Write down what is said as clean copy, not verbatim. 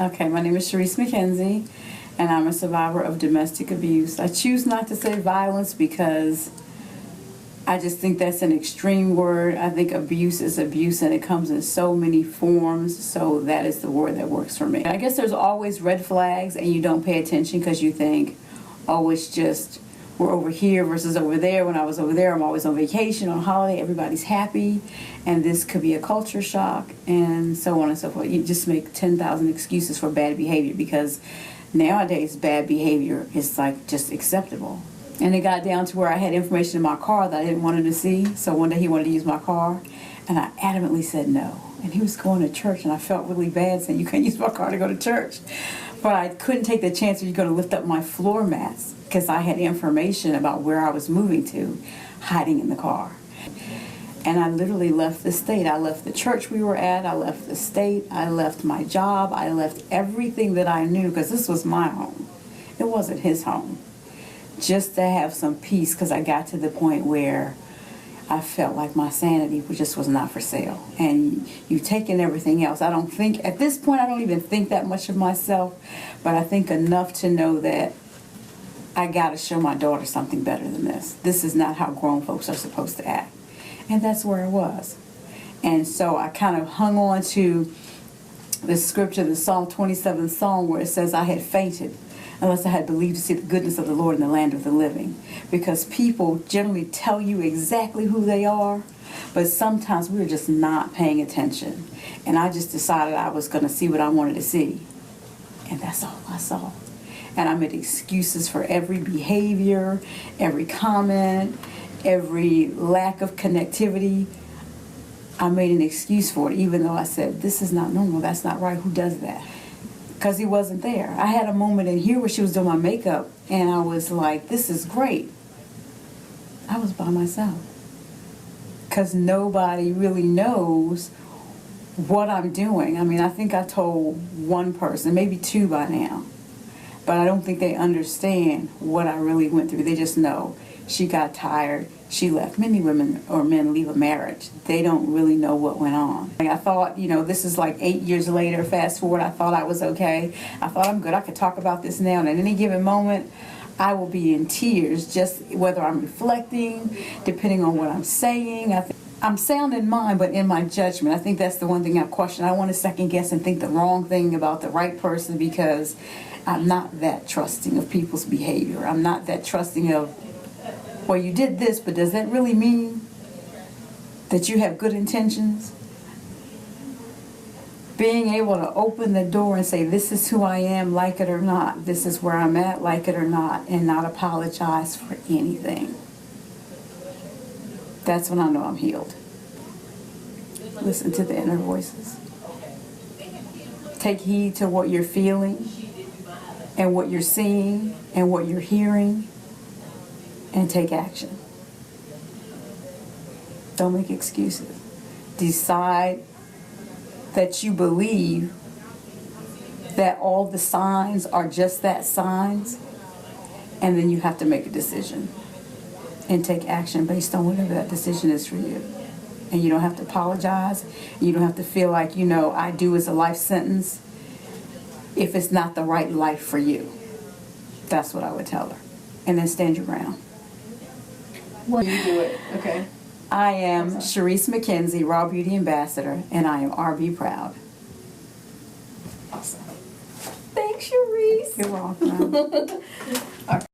Okay, my name is Charrisse McKenzie, and I'm a survivor of domestic abuse. I choose not to say violence because I just think that's an extreme word. I think abuse is abuse, and it comes in so many forms, so that is the word that works for me. I guess there's always red flags, and you don't pay attention because you think, oh, it's just we're over here versus over there. When I was over there, I'm always on vacation, on holiday, everybody's happy, and this could be a culture shock, and so on and so forth. You just make 10,000 excuses for bad behavior because nowadays bad behavior is like just acceptable. And it got down to where I had information in my car that I didn't want him to see, so one day he wanted to use my car, and I adamantly said no. And he was going to church, and I felt really bad saying, you can't use my car to go to church. But I couldn't take the chance that you're going to lift up my floor mats because I had information about where I was moving to, hiding in the car. And I literally left the state. I left the church we were at. I left the state. I left my job. I left everything that I knew because this was my home. It wasn't his home. Just to have some peace because I got to the point where I felt like my sanity just was not for sale. And you've taken everything else. I don't think, at this point, I don't even think that much of myself, but I think enough to know that I got to show my daughter something better than this. This is not how grown folks are supposed to act. And that's where I was. And so I kind of hung on to the scripture, the Psalm 27 song, where it says, I had fainted unless I had believed to see the goodness of the Lord in the land of the living. Because people generally tell you exactly who they are, but sometimes we're just not paying attention. And I just decided I was going to see what I wanted to see. And that's all I saw. And I made excuses for every behavior, every comment, every lack of connectivity. I made an excuse for it, even though I said, this is not normal, that's not right, who does that? Because he wasn't there. I had a moment in here where she was doing my makeup, and I was like, this is great. I was by myself. Because nobody really knows what I'm doing. I mean, I think I told one person, maybe two by now. But I don't think they understand what I really went through. They just know she got tired, she left. Many women or men leave a marriage. They don't really know what went on. Like I thought, this is like 8 years later, fast forward, I thought I was okay. I thought I'm good, I could talk about this now. And at any given moment, I will be in tears, just whether I'm reflecting, depending on what I'm saying. I'm sound in mind, but in my judgment. I think that's the one thing I question. I want to second guess and think the wrong thing about the right person because I'm not that trusting of people's behavior. I'm not that trusting of, well, you did this, but does that really mean that you have good intentions? Being able to open the door and say, this is who I am, like it or not. This is where I'm at, like it or not, and not apologize for anything. That's when I know I'm healed. Listen to the inner voices. Take heed to what you're feeling and what you're seeing and what you're hearing, and take action. Don't make excuses. Decide that you believe that all the signs are just that, signs, and then you have to make a decision and take action based on whatever that decision is for you. And you don't have to apologize. You don't have to feel like, I do is a life sentence if it's not the right life for you. That's what I would tell her. And then stand your ground. Well, you do it, okay? I am Charrisse McKenzie, Raw Beauty Ambassador, and I am RB Proud. Awesome. Thanks, Charrisse. You're welcome. All right.